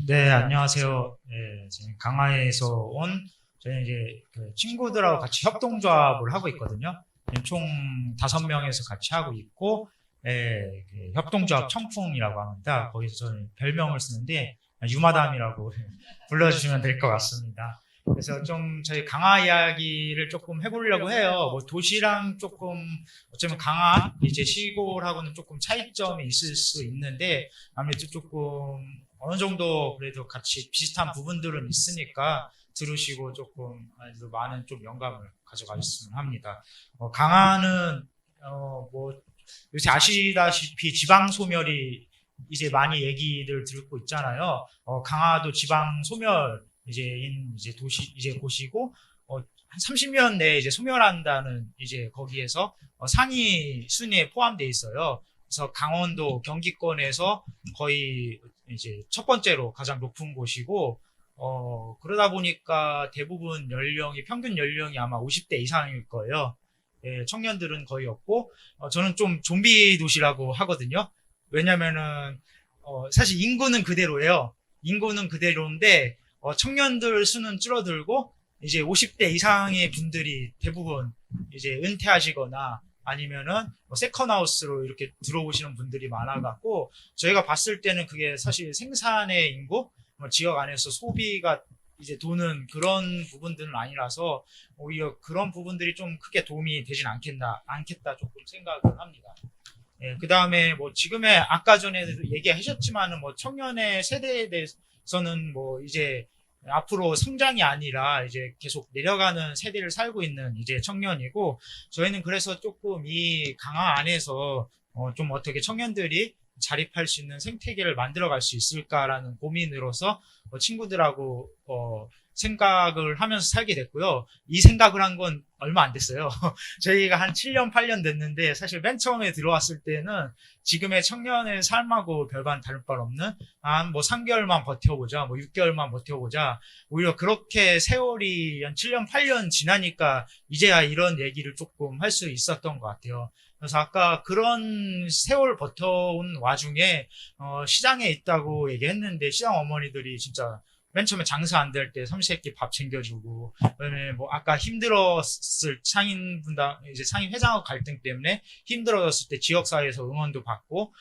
네, 안녕하세요. 지금 강화에서 온 저희 이제 그 친구들하고 같이 협동조합을 하고 있거든요. 총 5명에서 같이 하고 있고, 그 협동조합 청풍이라고 합니다. 거기서 저는 별명을 쓰는데 유마담이라고 불러주시면 될 것 같습니다. 그래서 좀 저희 강화 이야기를 조금 해보려고 해요. 뭐 도시랑 조금 어쩌면 강화 이제 시골하고는 조금 차이점이 있을 수 있는데 아무래도 조금 어느 정도 그래도 같이 비슷한 부분들은 있으니까 들으시고 조금 아주 많은 좀 영감을 가져가셨으면 합니다. 강화는 뭐 요새 아시다시피 지방 소멸이 이제 많이 얘기들 듣고 있잖아요. 강화도 지방 소멸 이제 도시 이제 곳이고 한 30년 내에 이제 소멸한다는 이제 거기에서 상위 순위에 포함되어 있어요. 그래서 강원도 경기권에서 거의 이제 첫 번째로 가장 높은 곳이고 그러다 보니까 대부분 평균 연령이 아마 50대 이상일 거예요. 예, 청년들은 거의 없고 저는 좀 좀비 도시라고 하거든요. 왜냐면은 사실 인구는 그대로예요. 인구는 그대로인데 청년들 수는 줄어들고 이제 50대 이상의 분들이 대부분 이제 은퇴하시거나 아니면은 세컨하우스로 이렇게 들어오시는 분들이 많아갖고 저희가 봤을 때는 그게 사실 생산의 인구, 지역 안에서 소비가 이제 도는 그런 부분들은 아니라서 오히려 그런 부분들이 좀 크게 도움이 되진 않겠다 조금 생각을 합니다. 예, 그 다음에 뭐 지금의 아까 전에 얘기하셨지만은 뭐 청년의 세대에 대해서는 뭐 이제 앞으로 성장이 아니라 이제 계속 내려가는 세대를 살고 있는 이제 청년이고 저희는 그래서 조금 이 강화 안에서 좀 어떻게 청년들이 자립할 수 있는 생태계를 만들어갈 수 있을까라는 고민으로서 친구들하고 생각을 하면서 살게 됐고요. 이 생각을 한 건 얼마 안 됐어요. 저희가 한 7년, 8년 됐는데 사실 맨 처음에 들어왔을 때는 지금의 청년의 삶하고 별반 다를 바 없는 한 뭐 3개월만 버텨보자, 뭐 6개월만 버텨보자. 오히려 그렇게 세월이 한 7년, 8년 지나니까 이제야 이런 얘기를 조금 할 수 있었던 것 같아요. 그래서 아까 그런 세월 버텨온 와중에 시장에 있다고 얘기했는데 시장 어머니들이 진짜 맨 처음에 장사 안 될 때 삼시세끼 밥 챙겨주고 그다음에 뭐 아까 힘들었을 이제 상인 회장하고 갈등 때문에 힘들어졌을 때 지역사회에서 응원도 받고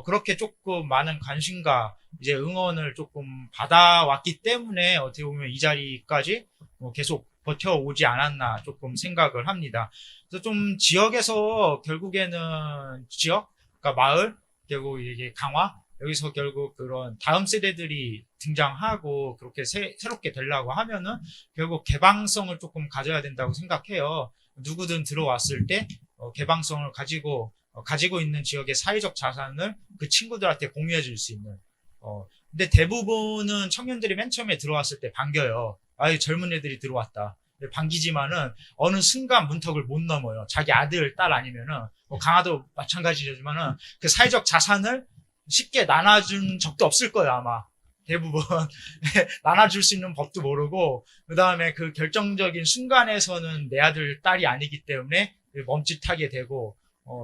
그렇게 조금 많은 관심과 이제 응원을 조금 받아왔기 때문에 어떻게 보면 이 자리까지 계속 버텨오지 않았나 조금 생각을 합니다. 그래서 좀 지역에서 결국에는 그러니까 마을, 그리고 이게 강화, 여기서 결국 그런 다음 세대들이 등장하고 그렇게 새롭게 되려고 하면은 결국 개방성을 조금 가져야 된다고 생각해요. 누구든 들어왔을 때 개방성을 가지고 있는 지역의 사회적 자산을 그 친구들한테 공유해 줄 수 있는 근데 대부분은 청년들이 맨 처음에 들어왔을 때 반겨요. 아유 젊은 애들이 들어왔다. 반기지만은 어느 순간 문턱을 못 넘어요. 자기 아들, 딸 아니면은 강화도 마찬가지지만은 그 사회적 자산을 쉽게 나눠준 적도 없을 거예요, 아마. 대부분. 나눠줄 수 있는 법도 모르고, 그 다음에 그 결정적인 순간에서는 내 아들, 딸이 아니기 때문에 멈칫하게 되고,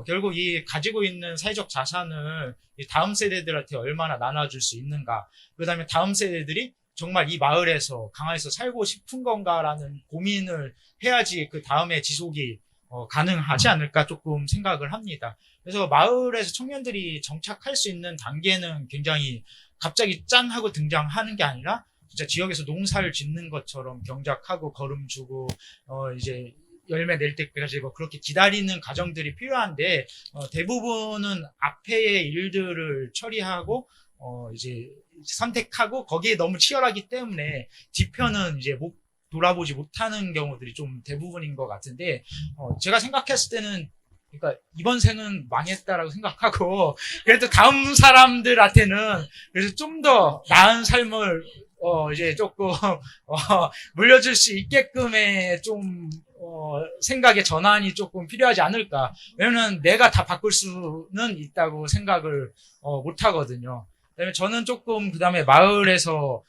결국 이 가지고 있는 사회적 자산을 이 다음 세대들한테 얼마나 나눠줄 수 있는가. 그 다음에 다음 세대들이 정말 이 마을에서, 강화에서 살고 싶은 건가라는 고민을 해야지 그 다음에 지속이 가능하지 않을까 조금 생각을 합니다. 그래서 마을에서 청년들이 정착할 수 있는 단계는 굉장히 갑자기 짠 하고 등장하는 게 아니라 진짜 지역에서 농사를 짓는 것처럼 경작하고 거름 주고 이제 열매 낼 때까지 뭐 그렇게 기다리는 과정들이 필요한데 대부분은 앞에의 일들을 처리하고 이제 선택하고 거기에 너무 치열하기 때문에 뒤편은 이제 돌아보지 못하는 경우들이 좀 대부분인 것 같은데 제가 생각했을 때는 그러니까 이번 생은 망했다라고 생각하고 그래도 다음 사람들한테는 그래서 좀 더 나은 삶을 이제 조금 물려줄 수 있게끔의 좀 생각의 전환이 조금 필요하지 않을까. 왜냐면 내가 다 바꿀 수는 있다고 생각을 못 하거든요. 그다음에 저는 조금 그다음에 마을에서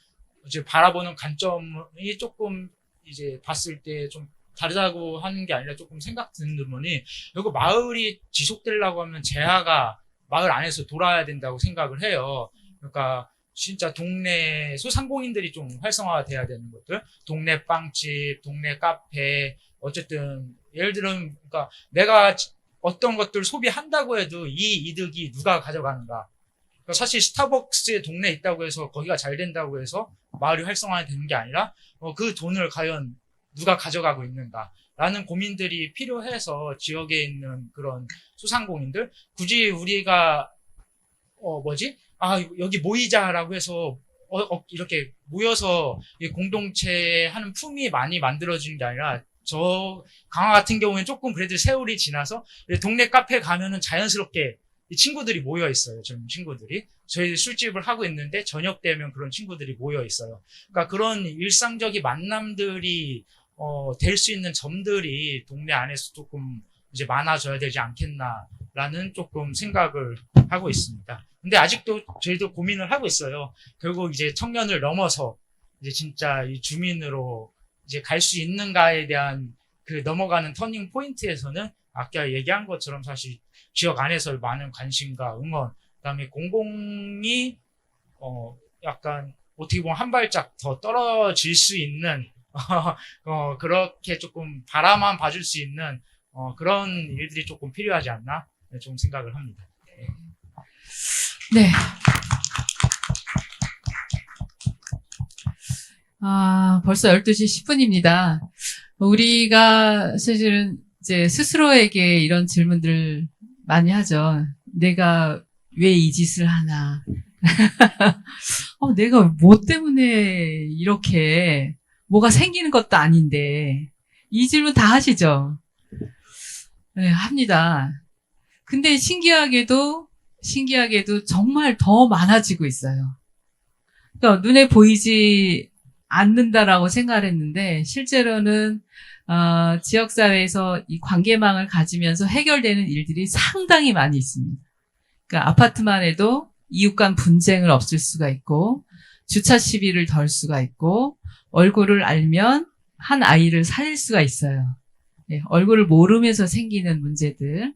이제 바라보는 관점이 조금 이제 봤을 때 좀 다르다고 하는 게 아니라 조금 생각 드는 부분이 결국 마을이 지속되려고 하면 재화가 마을 안에서 돌아야 된다고 생각을 해요. 그러니까 진짜 동네 소상공인들이 좀 활성화돼야 되는 것들, 동네 빵집, 동네 카페, 어쨌든 예를 들면 그러니까 내가 어떤 것들 소비한다고 해도 이 이득이 누가 가져가는가? 그러니까 사실 스타벅스에 동네에 있다고 해서 거기가 잘 된다고 해서 마을이 활성화되는 게 아니라 그 돈을 과연 누가 가져가고 있는가? 라는 고민들이 필요해서 지역에 있는 그런 소상공인들 굳이 우리가 여기 모이자라고 해서 이렇게 모여서 이 공동체 하는 품이 많이 만들어지는 게 아니라 저 강화 같은 경우에는 조금 그래도 세월이 지나서 동네 카페 가면은 자연스럽게 이 친구들이 모여 있어요. 젊은 친구들이. 저희 술집을 하고 있는데 저녁 되면 그런 친구들이 모여 있어요. 그러니까 그런 일상적인 만남들이 될 수 있는 점들이 동네 안에서 조금 이제 많아져야 되지 않겠나라는 조금 생각을 하고 있습니다. 근데 아직도 저희도 고민을 하고 있어요. 결국 이제 청년을 넘어서 이제 진짜 이 주민으로 이제 갈 수 있는가에 대한 그 넘어가는 터닝 포인트에서는 아까 얘기한 것처럼 사실 지역 안에서 많은 관심과 응원, 그다음에 공공이 약간 어떻게 보면 한 발짝 더 떨어질 수 있는 그렇게 조금 바라만 봐줄 수 있는 그런 일들이 조금 필요하지 않나 좀 생각을 합니다. 네. 벌써 12시 10분입니다. 우리가 사실은 이제 스스로에게 이런 질문들을 많이 하죠. 내가 왜 이 짓을 하나? 내가 뭐 때문에 이렇게 뭐가 생기는 것도 아닌데 이 질문 다 하시죠? 네, 합니다. 근데 신기하게도 정말 더 많아지고 있어요. 그러니까 눈에 보이지 않는다라고 생각을 했는데 실제로는 지역사회에서 이 관계망을 가지면서 해결되는 일들이 상당히 많이 있습니다. 그러니까 아파트만 해도 이웃 간 분쟁을 없앨 수가 있고 주차 시비를 덜 수가 있고 얼굴을 알면 한 아이를 살릴 수가 있어요. 네, 얼굴을 모르면서 생기는 문제들,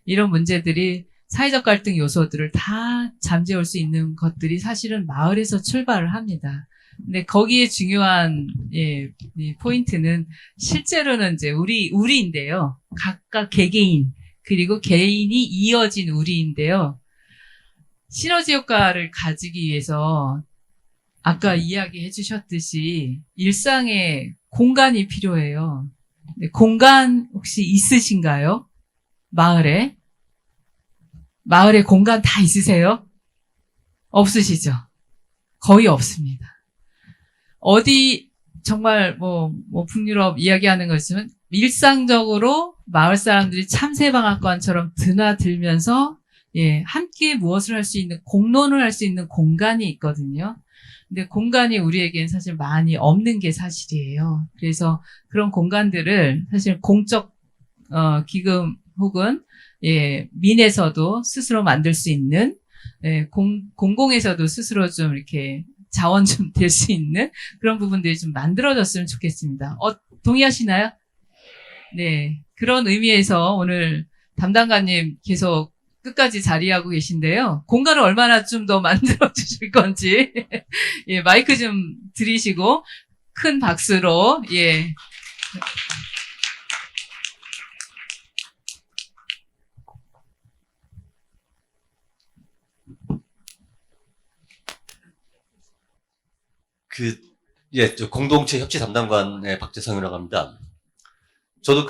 이런 문제들이 사회적 갈등 요소들을 다 잠재울 수 있는 것들이 사실은 마을에서 출발을 합니다. 근데 거기에 중요한 이 포인트는 실제로는 이제 우리인데요. 각각 개개인 그리고 개인이 이어진 우리인데요. 시너지 효과를 가지기 위해서 아까 이야기해 주셨듯이 일상에 공간이 필요해요. 공간 혹시 있으신가요? 마을에 공간 다 있으세요? 없으시죠? 거의 없습니다. 어디 정말 북유럽 이야기하는 것이지만 일상적으로 마을 사람들이 참새방앗간처럼 드나들면서 함께 무엇을 할 수 있는 공론을 할 수 있는 공간이 있거든요. 근데 공간이 우리에겐 사실 많이 없는 게 사실이에요. 그래서 그런 공간들을 사실 공적 기금 혹은 민에서도 스스로 만들 수 있는 공공에서도 스스로 좀 이렇게 자원 좀 될 수 있는 그런 부분들이 좀 만들어졌으면 좋겠습니다. 동의하시나요? 네. 그런 의미에서 오늘 담당관님 계속 끝까지 자리하고 계신데요. 공간을 얼마나 좀 더 만들어 주실 건지 마이크 좀 들이시고 큰 박수로 저 공동체 협치 담당관의 박재성이라고 합니다. 저도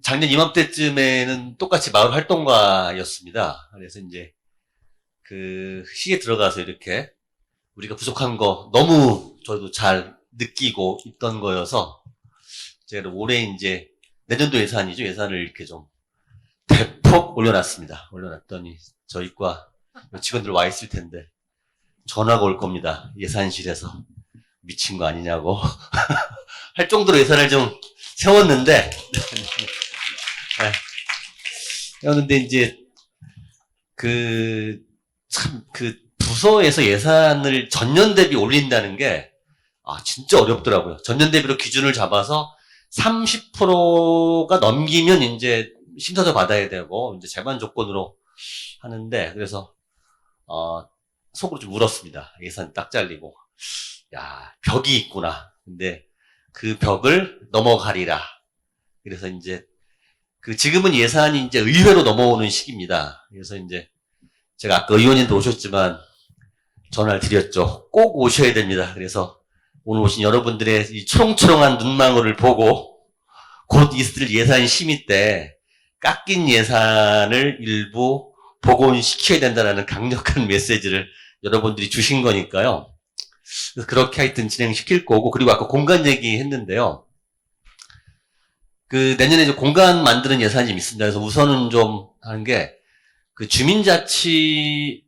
작년 이맘때쯤에는 똑같이 마을 활동가였습니다. 그래서 이제 시에 들어가서 이렇게 우리가 부족한 거 너무 저도 잘 느끼고 있던 거여서 제가 올해 이제 내년도 예산을 이렇게 좀 대폭 올려놨습니다. 올려놨더니 저희 과 직원들 와 있을 텐데 전화가 올 겁니다. 예산실에서. 미친 거 아니냐고 할 정도로 예산을 좀 세웠는데 세웠는데 이제 부서에서 예산을 전년 대비 올린다는 게 진짜 어렵더라고요. 전년 대비로 기준을 잡아서 30%가 넘기면 이제 심사도 받아야 되고 이제 제반 조건으로 하는데 그래서 속으로 좀 울었습니다. 예산 딱 잘리고. 야, 벽이 있구나. 근데 그 벽을 넘어가리라. 그래서 이제 지금은 예산이 이제 의회로 넘어오는 시기입니다. 그래서 이제 제가 아까 의원님도 오셨지만 전화를 드렸죠. 꼭 오셔야 됩니다. 그래서 오늘 오신 여러분들의 이 초롱초롱한 눈망울을 보고 곧 있을 예산 심의 때 깎인 예산을 일부 복원시켜야 된다는 강력한 메시지를 여러분들이 주신 거니까요. 그래서 그렇게 하여튼 진행시킬 거고, 그리고 아까 공간 얘기했는데요. 내년에 이제 공간 만드는 예산이 좀 있습니다. 그래서 우선은 좀 하는 게, 주민자치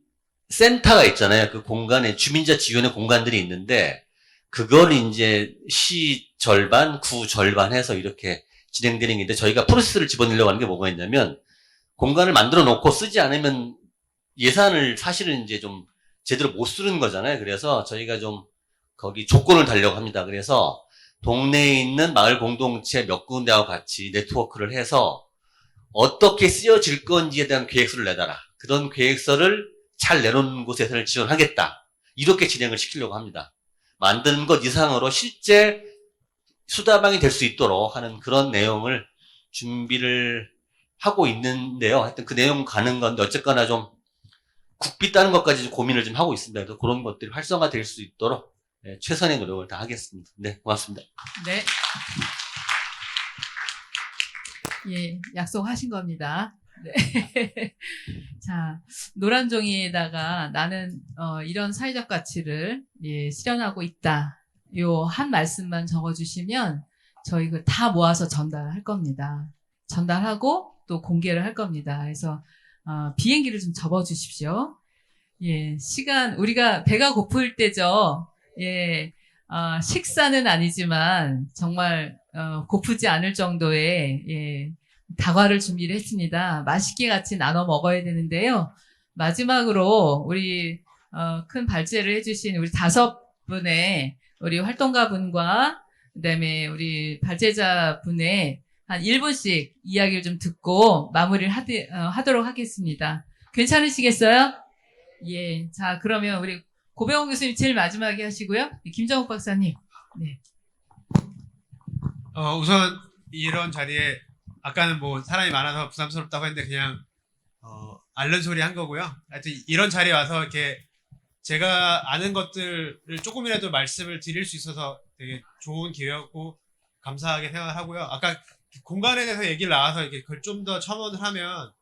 센터가 있잖아요. 그 공간에 주민자치위원회 공간들이 있는데, 그걸 이제 시 절반, 구 절반 해서 이렇게 진행되는 게 있는데, 저희가 프로세스를 집어넣으려고 하는 게 뭐가 있냐면, 공간을 만들어 놓고 쓰지 않으면 예산을 사실은 이제 좀 제대로 못 쓰는 거잖아요. 그래서 저희가 좀 거기 조건을 달려고 합니다. 그래서 동네에 있는 마을 공동체 몇 군데하고 같이 네트워크를 해서 어떻게 쓰여질 건지에 대한 계획서를 내달라. 그런 계획서를 잘 내놓는 곳에 예산을 지원하겠다. 이렇게 진행을 시키려고 합니다. 만드는 것 이상으로 실제 수다방이 될 수 있도록 하는 그런 내용을 준비를 하고 있는데요. 하여튼 그 내용 가는 건데 어쨌거나 좀 국비 따는 것까지 좀 고민을 좀 하고 있습니다. 그래서 그런 것들이 활성화될 수 있도록 최선의 노력을 다 하겠습니다. 네, 고맙습니다. 네. 예, 약속하신 겁니다. 네. 자, 노란 종이에다가 나는 이런 사회적 가치를 실현하고 있다. 요 한 말씀만 적어주시면 저희 그 다 모아서 전달할 겁니다. 전달하고 또 공개를 할 겁니다. 그래서 비행기를 좀 접어주십시오. 예, 시간 우리가 배가 고플 때죠. 예, 식사는 아니지만 정말 고프지 않을 정도의 다과를 준비를 했습니다. 맛있게 같이 나눠 먹어야 되는데요. 마지막으로 우리 큰 발제를 해주신 우리 5분의 우리 활동가분과 그다음에 우리 발제자분의 한 1분씩 이야기를 좀 듣고 마무리를 하도록 하겠습니다. 괜찮으시겠어요? 예. 자, 그러면 우리 고병원 교수님 제일 마지막에 하시고요. 김정욱 박사님. 네. 우선 이런 자리에 아까는 뭐 사람이 많아서 부담스럽다고 했는데 그냥 앓는 소리 한 거고요. 하여튼 이런 자리에 와서 이렇게 제가 아는 것들을 조금이라도 말씀을 드릴 수 있어서 되게 좋은 기회였고 감사하게 생각하고요. 아까 공간에 대해서 얘기를 나와서 이렇게 그걸 좀 더 첨언을 하면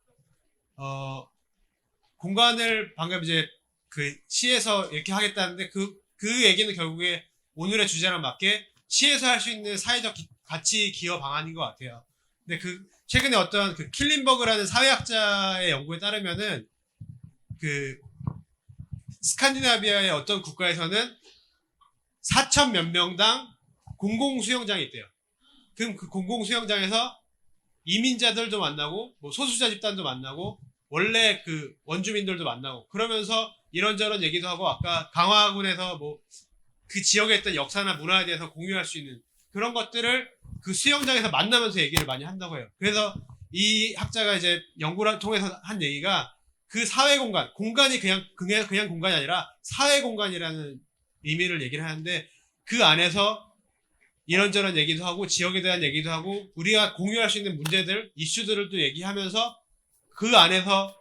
공간을 방금 이제 그 시에서 이렇게 하겠다는데 그 얘기는 결국에 오늘의 주제랑 맞게 시에서 할 수 있는 사회적 가치 기여 방안인 것 같아요. 근데 최근에 어떤 킬린버그라는 사회학자의 연구에 따르면은 스칸디나비아의 어떤 국가에서는 4천 몇 명당 공공수영장이 있대요. 그럼 그 공공수영장에서 이민자들도 만나고 뭐 소수자 집단도 만나고 원래 원주민들도 만나고 그러면서 이런저런 얘기도 하고 아까 강화군에서 뭐 그 지역에 있던 역사나 문화에 대해서 공유할 수 있는 그런 것들을 그 수영장에서 만나면서 얘기를 많이 한다고 해요. 그래서 이 학자가 이제 연구를 통해서 한 얘기가 그 사회 공간이 그냥 공간이 아니라 사회 공간이라는 의미를 얘기를 하는데 그 안에서 이런저런 얘기도 하고 지역에 대한 얘기도 하고 우리가 공유할 수 있는 문제들, 이슈들을 또 얘기하면서 그 안에서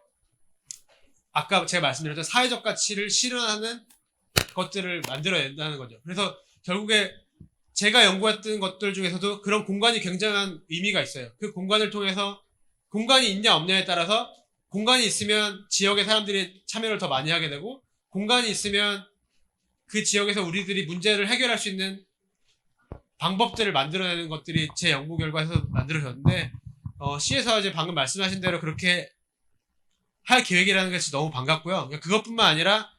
아까 제가 말씀드렸던 사회적 가치를 실현하는 것들을 만들어낸다는 거죠. 그래서 결국에 제가 연구했던 것들 중에서도 그런 공간이 굉장한 의미가 있어요. 그 공간을 통해서 공간이 있냐 없냐에 따라서 공간이 있으면 지역의 사람들이 참여를 더 많이 하게 되고 공간이 있으면 그 지역에서 우리들이 문제를 해결할 수 있는 방법들을 만들어내는 것들이 제 연구 결과에서 만들어졌는데 시에서 이제 방금 말씀하신 대로 그렇게 할 계획이라는 것이 너무 반갑고요. 그것뿐만 아니라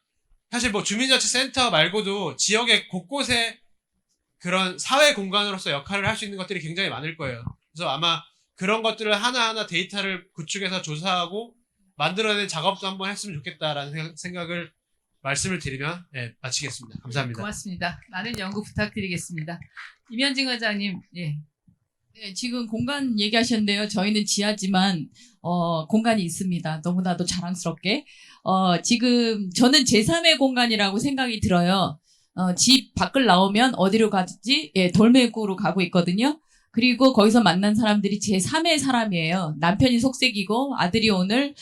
사실 뭐 주민자치센터 말고도 지역의 곳곳에 그런 사회 공간으로서 역할을 할 수 있는 것들이 굉장히 많을 거예요. 그래서 아마 그런 것들을 하나하나 데이터를 구축해서 조사하고 만들어내는 작업도 한번 했으면 좋겠다라는 생각을 말씀을 드리면 마치겠습니다. 감사합니다. 고맙습니다. 많은 연구 부탁드리겠습니다. 임현진 과장님, 예. 네, 지금 공간 얘기하셨는데요. 저희는 지하지만 공간이 있습니다. 너무나도 자랑스럽게. 지금 저는 제3의 공간이라고 생각이 들어요. 집 밖을 나오면 어디로 가지? 예, 돌메구로 가고 있거든요. 그리고 거기서 만난 사람들이 제3의 사람이에요. 남편이 속색이고 아들이 오늘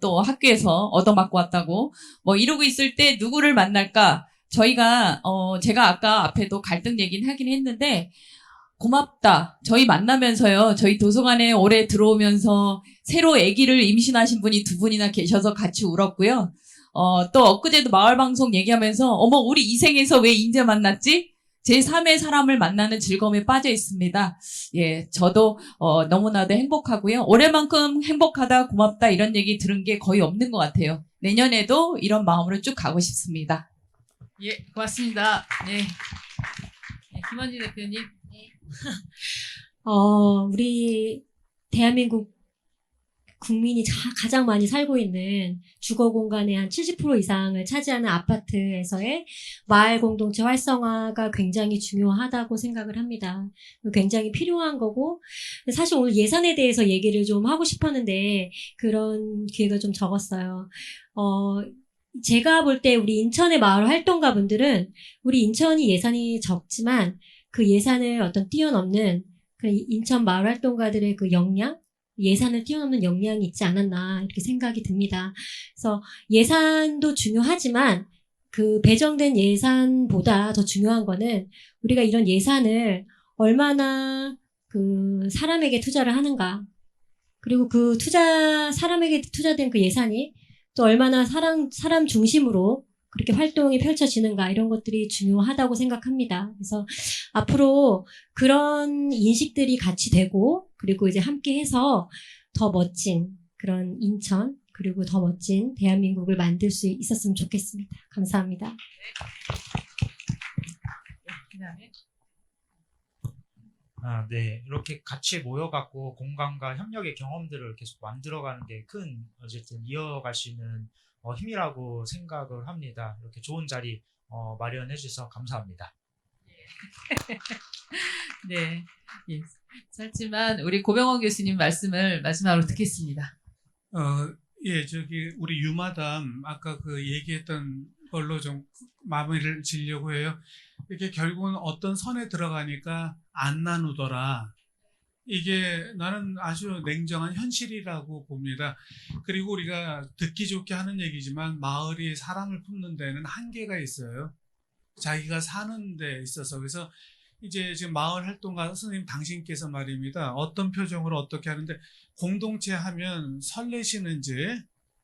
또 학교에서 얻어맞고 왔다고 뭐 이러고 있을 때 누구를 만날까? 저희가 제가 아까 앞에도 갈등 얘기는 하긴 했는데 고맙다. 저희 만나면서요. 저희 도서관에 올해 들어오면서 새로 아기를 임신하신 분이 2분이나 계셔서 같이 울었고요. 또 엊그제도 마을방송 얘기하면서 어머 우리 이 생에서 왜 인제 만났지? 제3의 사람을 만나는 즐거움에 빠져 있습니다. 예, 저도 너무나도 행복하고요. 올해만큼 행복하다, 고맙다 이런 얘기 들은 게 거의 없는 것 같아요. 내년에도 이런 마음으로 쭉 가고 싶습니다. 예, 고맙습니다. 네. 네, 김원진 대표님. 우리 대한민국 국민이 가장 많이 살고 있는 주거 공간의 한 70% 이상을 차지하는 아파트에서의 마을 공동체 활성화가 굉장히 중요하다고 생각을 합니다. 굉장히 필요한 거고, 사실 오늘 예산에 대해서 얘기를 좀 하고 싶었는데 그런 기회가 좀 적었어요. 제가 볼 때 우리 인천의 마을 활동가 분들은 우리 인천이 예산이 적지만 그 예산을 뛰어넘는 그 인천 마을 활동가들의 그 역량, 예산을 뛰어넘는 역량이 있지 않았나 이렇게 생각이 듭니다. 그래서 예산도 중요하지만 그 배정된 예산보다 더 중요한 거는 우리가 이런 예산을 얼마나 그 사람에게 투자를 하는가, 그리고 그 사람에게 투자된 그 예산이 또 얼마나 사람 중심으로 그렇게 활동이 펼쳐지는가, 이런 것들이 중요하다고 생각합니다. 그래서 앞으로 그런 인식들이 같이 되고, 그리고 이제 함께 해서 더 멋진 그런 인천, 그리고 더 멋진 대한민국을 만들 수 있었으면 좋겠습니다. 감사합니다. 그다음에 네. 이렇게 같이 모여갖고 공간과 협력의 경험들을 계속 만들어가는 게 큰, 어쨌든 이어갈 수 있는 힘이라고 생각을 합니다. 이렇게 좋은 자리 마련해 주셔서 감사합니다. 네. 예. 짧지만 우리 고병원 교수님 말씀을 마지막으로 듣겠습니다. 예, 우리 유마담, 아까 그 얘기했던 걸로 좀 마무리를 지려고 해요. 이게 결국은 어떤 선에 들어가니까 안 나누더라. 이게 나는 아주 냉정한 현실이라고 봅니다. 그리고 우리가 듣기 좋게 하는 얘기지만 마을이 사람을 품는 데는 한계가 있어요. 자기가 사는 데 있어서. 그래서 이제 지금 마을 활동가 선생님 당신께서 말입니다. 어떤 표정으로 어떻게 하는데 공동체 하면 설레시는지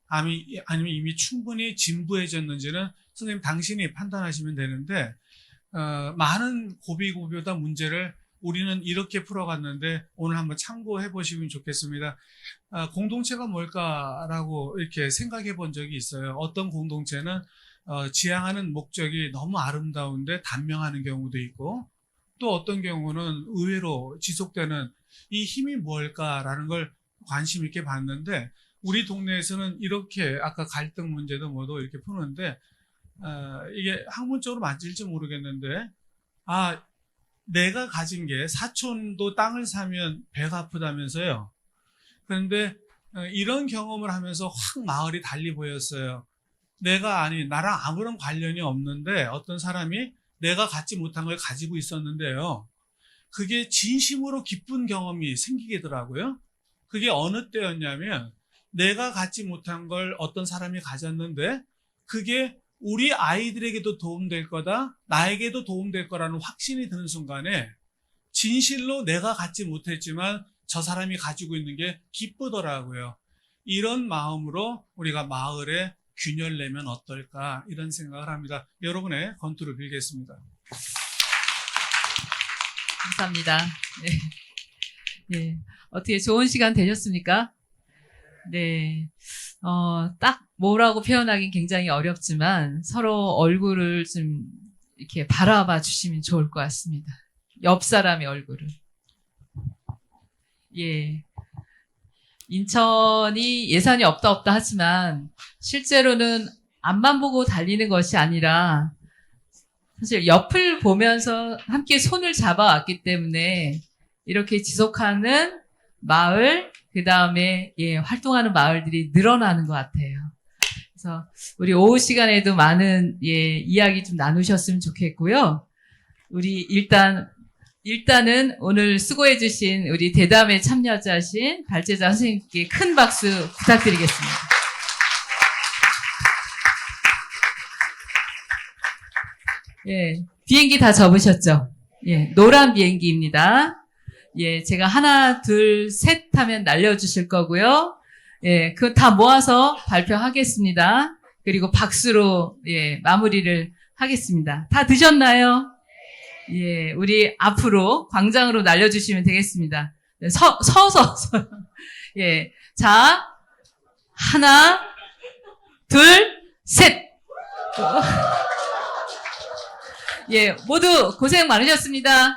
아니면 이미 충분히 진부해졌는지는 선생님 당신이 판단하시면 되는데, 많은 고비고비하다 문제를 우리는 이렇게 풀어갔는데 오늘 한번 참고해 보시면 좋겠습니다. 공동체가 뭘까라고 이렇게 생각해 본 적이 있어요. 어떤 공동체는 지향하는 목적이 너무 아름다운데 단명하는 경우도 있고, 또 어떤 경우는 의외로 지속되는 이 힘이 뭘까라는 걸 관심 있게 봤는데, 우리 동네에서는 이렇게 아까 갈등 문제도 뭐도 이렇게 푸는데, 이게 학문적으로 맞을지 모르겠는데, 내가 가진 게 사촌도 땅을 사면 배가 아프다면서요. 그런데 이런 경험을 하면서 확 마을이 달리 보였어요. 나랑 아무런 관련이 없는데 어떤 사람이 내가 갖지 못한 걸 가지고 있었는데요. 그게 진심으로 기쁜 경험이 생기더라고요. 그게 어느 때였냐면 내가 갖지 못한 걸 어떤 사람이 가졌는데 그게 우리 아이들에게도 도움될 거다, 나에게도 도움될 거라는 확신이 드는 순간에 진실로 내가 갖지 못했지만 저 사람이 가지고 있는 게 기쁘더라고요. 이런 마음으로 우리가 마을에 균열 내면 어떨까, 이런 생각을 합니다. 여러분의 건투를 빌겠습니다. 감사합니다. 네. 네. 어떻게 좋은 시간 되셨습니까? 네. 딱 뭐라고 표현하긴 굉장히 어렵지만 서로 얼굴을 좀 이렇게 바라봐 주시면 좋을 것 같습니다. 옆 사람의 얼굴을. 예. 인천이 예산이 없다 하지만 실제로는 앞만 보고 달리는 것이 아니라 사실 옆을 보면서 함께 손을 잡아왔기 때문에 이렇게 지속하는 마을, 그 다음에 활동하는 마을들이 늘어나는 것 같아요. 그래서 우리 오후 시간에도 많은 이야기 좀 나누셨으면 좋겠고요. 우리 일단은 오늘 수고해주신 우리 대담에 참여자신 발제자 선생님께 큰 박수 부탁드리겠습니다. 비행기 다 접으셨죠? 노란 비행기입니다. 제가 하나, 둘, 셋 하면 날려주실 거고요. 그거 다 모아서 발표하겠습니다. 그리고 박수로, 마무리를 하겠습니다. 다 드셨나요? 우리 앞으로 광장으로 날려주시면 되겠습니다. 서서. 자, 하나, 둘, 셋. 모두 고생 많으셨습니다.